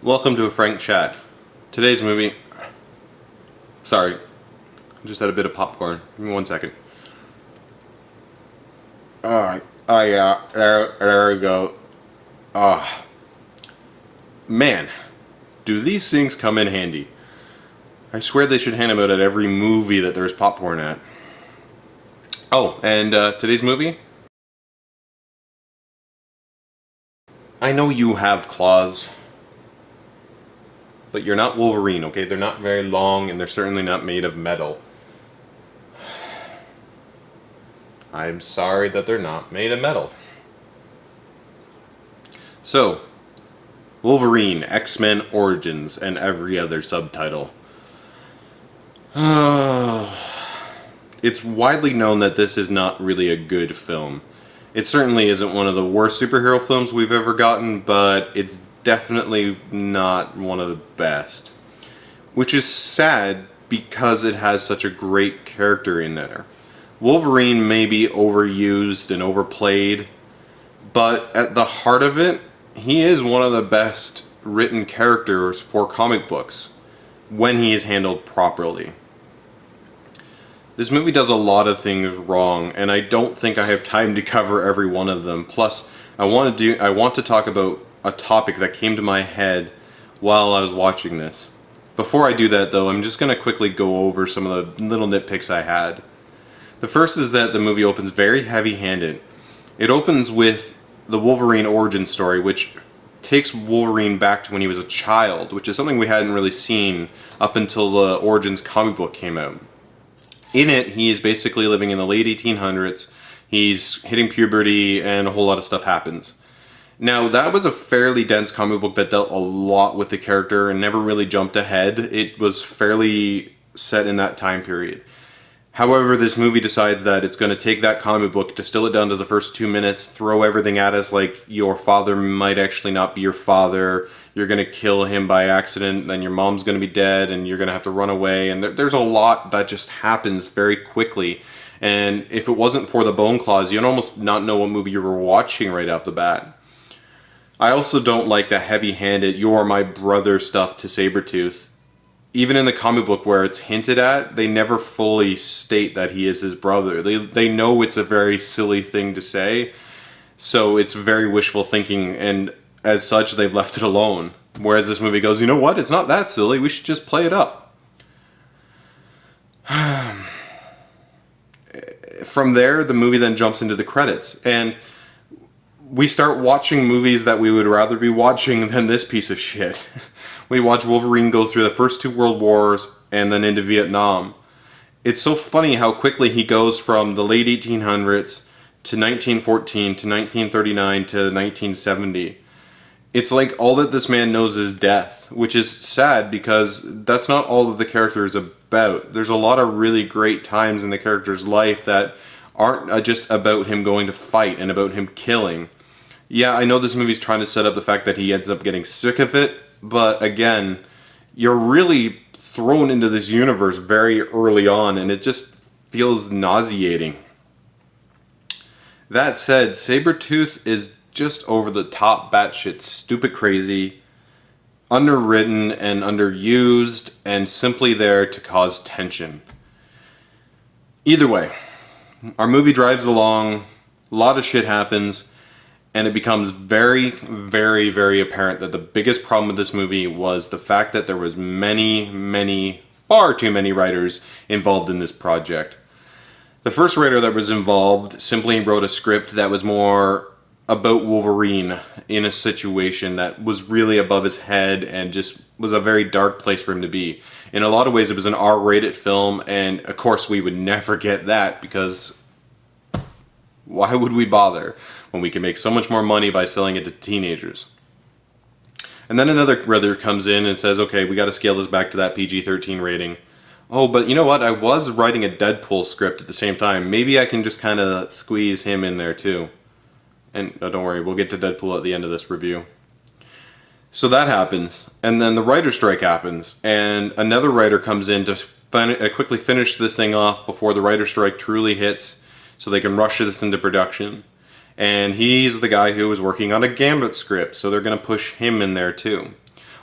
Welcome to a frank chat. Today's movie... Sorry, I just had a bit of popcorn. Give me 1 second. Alright, there we go. Man, do these things come in handy. I swear they should hand them out at every movie that there's popcorn at. Oh, and today's movie? I know you have claws, but you're not Wolverine, okay? They're not very long, and they're certainly not made of metal. I'm sorry that they're not made of metal. So, Wolverine, X-Men Origins, and every other subtitle. It's widely known that this is not really a good film. It certainly isn't one of the worst superhero films we've ever gotten, but it's definitely not one of the best. Which is sad because it has such a great character in there. Wolverine may be overused and overplayed, but at the heart of it, he is one of the best written characters for comic books when he is handled properly. This movie does a lot of things wrong, and I don't think I have time to cover every one of them. Plus, I want to talk about a topic that came to my head while I was watching this. Before I do that, though, I'm just going to quickly go over some of the little nitpicks I had. The first is that the movie opens very heavy-handed. It opens with the Wolverine origin story, which takes Wolverine back to when he was a child, which is something we hadn't really seen up until the Origins comic book came out. In it, he is basically living in the late 1800s, he's hitting puberty, and a whole lot of stuff happens. Now, that was a fairly dense comic book that dealt a lot with the character and never really jumped ahead. It was fairly set in that time period. However, this movie decides that it's going to take that comic book, distill it down to the first 2 minutes, throw everything at us like your father might actually not be your father, you're going to kill him by accident, then your mom's going to be dead, and you're going to have to run away, and there's a lot that just happens very quickly. And if it wasn't for the bone claws, you'd almost not know what movie you were watching right off the bat. I also don't like the heavy-handed, you're my brother stuff to Sabretooth. Even in the comic book where it's hinted at, they never fully state that he is his brother. They know it's a very silly thing to say, so it's very wishful thinking, and as such, they've left it alone. Whereas this movie goes, you know what, it's not that silly, we should just play it up. From there, the movie then jumps into the credits, and we start watching movies that we would rather be watching than this piece of shit. We watch Wolverine go through the first 2 world wars and then into Vietnam. It's so funny how quickly he goes from the late 1800s to 1914 to 1939 to 1970. It's like all that this man knows is death, which is sad because that's not all that the character is about. There's a lot of really great times in the character's life that aren't just about him going to fight and about him killing. Yeah, I know this movie's trying to set up the fact that he ends up getting sick of it, but again, you're really thrown into this universe very early on, and it just feels nauseating. That said, Sabretooth is just over the top, batshit stupid crazy, underwritten and underused, and simply there to cause tension. Either way, our movie drives along, a lot of shit happens, and it becomes very, very, very apparent that the biggest problem with this movie was the fact that there was far too many writers involved in this project. The first writer that was involved simply wrote a script that was more about Wolverine in a situation that was really above his head and just was a very dark place for him to be. In a lot of ways, it was an R-rated film, and of course we would never get that because why would we bother when we can make so much more money by selling it to teenagers? And then another writer comes in and says, okay, we got to scale this back to that PG-13 rating. Oh, but you know what? I was writing a Deadpool script at the same time. Maybe I can just kind of squeeze him in there too. And don't worry, we'll get to Deadpool at the end of this review. So that happens, and then the writer's strike happens, and another writer comes in to quickly finish this thing off before the writer's strike truly hits, so they can rush this into production. And he's the guy who was working on a Gambit script, so they're going to push him in there too.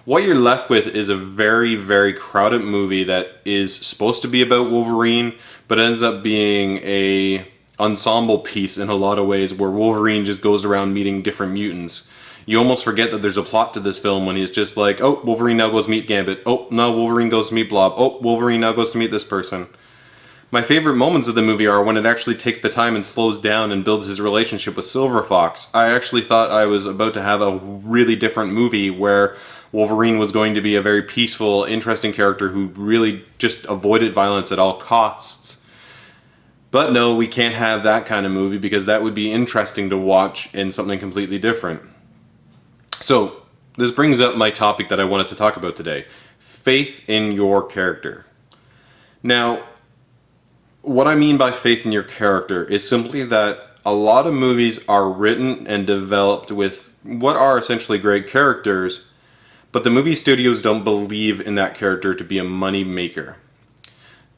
What you're left with is a very, very crowded movie that is supposed to be about Wolverine, but ends up being a ensemble piece in a lot of ways, where Wolverine just goes around meeting different mutants. You almost forget that there's a plot to this film when he's just like, oh, Wolverine now goes meet Gambit. Oh, no, Wolverine goes to meet Blob. Oh, Wolverine now goes to meet this person. My favorite moments of the movie are when it actually takes the time and slows down and builds his relationship with Silver Fox. I actually thought I was about to have a really different movie where Wolverine was going to be a very peaceful, interesting character who really just avoided violence at all costs. But no, we can't have that kind of movie because that would be interesting to watch in something completely different. So, this brings up my topic that I wanted to talk about today. Faith in your character. Now, what I mean by faith in your character is simply that a lot of movies are written and developed with what are essentially great characters, but the movie studios don't believe in that character to be a money maker.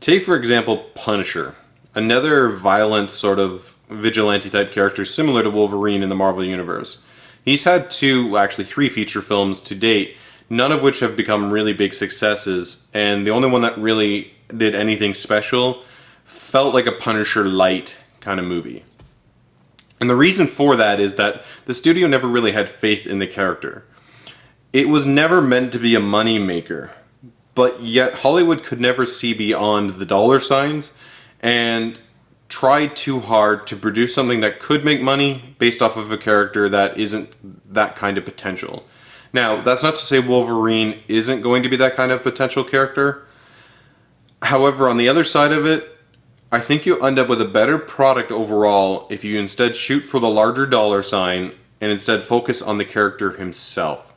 Take, for example, Punisher, another violent sort of vigilante type character similar to Wolverine in the Marvel Universe. He's had three feature films to date, none of which have become really big successes, and the only one that really did anything special felt like a Punisher light kind of movie. And the reason for that is that the studio never really had faith in the character. It was never meant to be a money maker, but yet Hollywood could never see beyond the dollar signs and tried too hard to produce something that could make money based off of a character that isn't that kind of potential. Now, that's not to say Wolverine isn't going to be that kind of potential character. However, on the other side of it, I think you'll end up with a better product overall if you instead shoot for the larger dollar sign and instead focus on the character himself.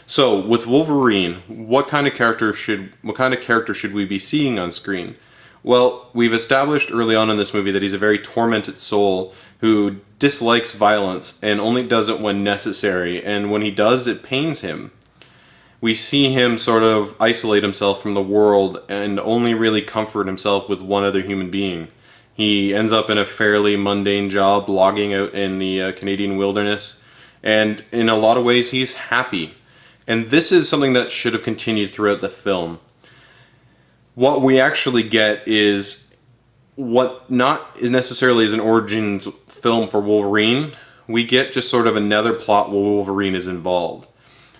So, with Wolverine, what kind of character should we be seeing on screen? Well, we've established early on in this movie that he's a very tormented soul who dislikes violence and only does it when necessary, and when he does, it pains him. We see him sort of isolate himself from the world and only really comfort himself with one other human being. He ends up in a fairly mundane job logging out in the Canadian wilderness, and in a lot of ways he's happy. And this is something that should have continued throughout the film. What we actually get is what not necessarily is an origins film for Wolverine. We get just sort of another plot where Wolverine is involved.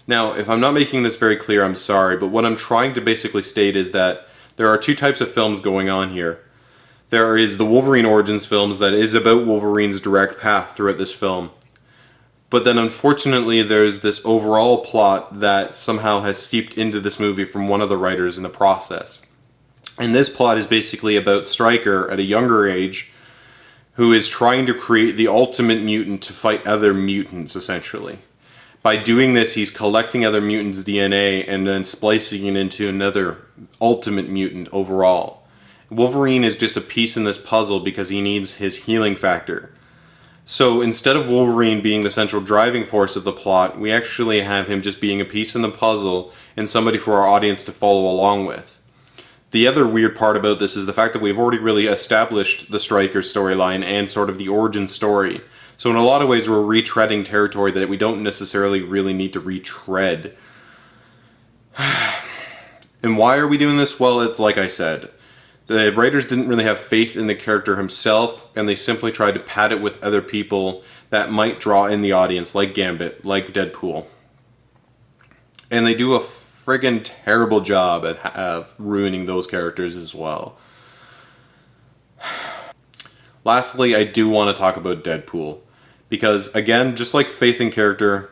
Now, if I'm not making this very clear, I'm sorry, but what I'm trying to basically state is that there are two types of films going on here. There is the Wolverine Origins films that is about Wolverine's direct path throughout this film. But then unfortunately there's this overall plot that somehow has seeped into this movie from one of the writers in the process. And this plot is basically about Stryker at a younger age who is trying to create the ultimate mutant to fight other mutants, essentially. By doing this, he's collecting other mutants' DNA and then splicing it into another ultimate mutant overall. Wolverine is just a piece in this puzzle because he needs his healing factor. So instead of Wolverine being the central driving force of the plot, we actually have him just being a piece in the puzzle and somebody for our audience to follow along with. The other weird part about this is the fact that we've already really established the Stryker storyline and sort of the origin story. So in a lot of ways we're retreading territory that we don't necessarily really need to retread. And why are we doing this? Well, it's like I said. The writers didn't really have faith in the character himself, and they simply tried to pad it with other people that might draw in the audience, like Gambit, like Deadpool. And they do a friggin' terrible job at ruining those characters as well. Lastly, I do want to talk about Deadpool. Because, again, just like faith in character,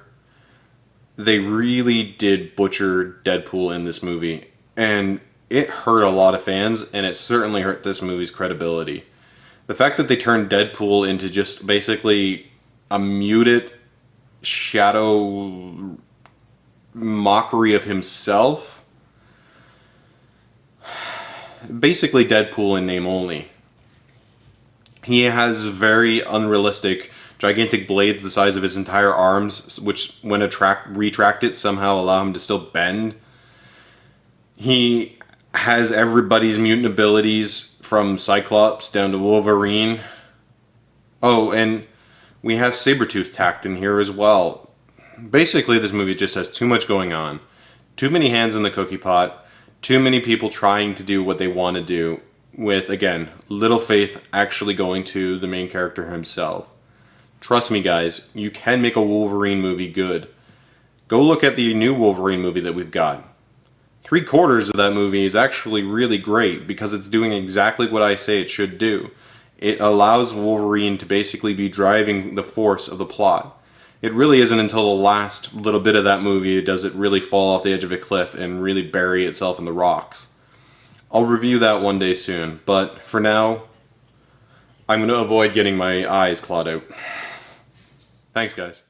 they really did butcher Deadpool in this movie. And it hurt a lot of fans, and it certainly hurt this movie's credibility. The fact that they turned Deadpool into just basically a muted shadow mockery of himself. Basically Deadpool in name only. He has very unrealistic, gigantic blades the size of his entire arms, which when retracted somehow allow him to still bend. He has everybody's mutant abilities from Cyclops down to Wolverine. Oh, and we have Sabretooth tacked in here as well. Basically, this movie just has too much going on. too many hands in the cookie pot, too many people trying to do what they want to do, with, again, little faith actually going to the main character himself. Trust me, guys, you can make a Wolverine movie good. Go look at the new Wolverine movie that we've got. 3/4 of that movie is actually really great because it's doing exactly what I say it should do. It allows Wolverine to basically be driving the force of the plot. It really isn't until the last little bit of that movie does it really fall off the edge of a cliff and really bury itself in the rocks. I'll review that one day soon, but for now, I'm going to avoid getting my eyes clawed out. Thanks, guys.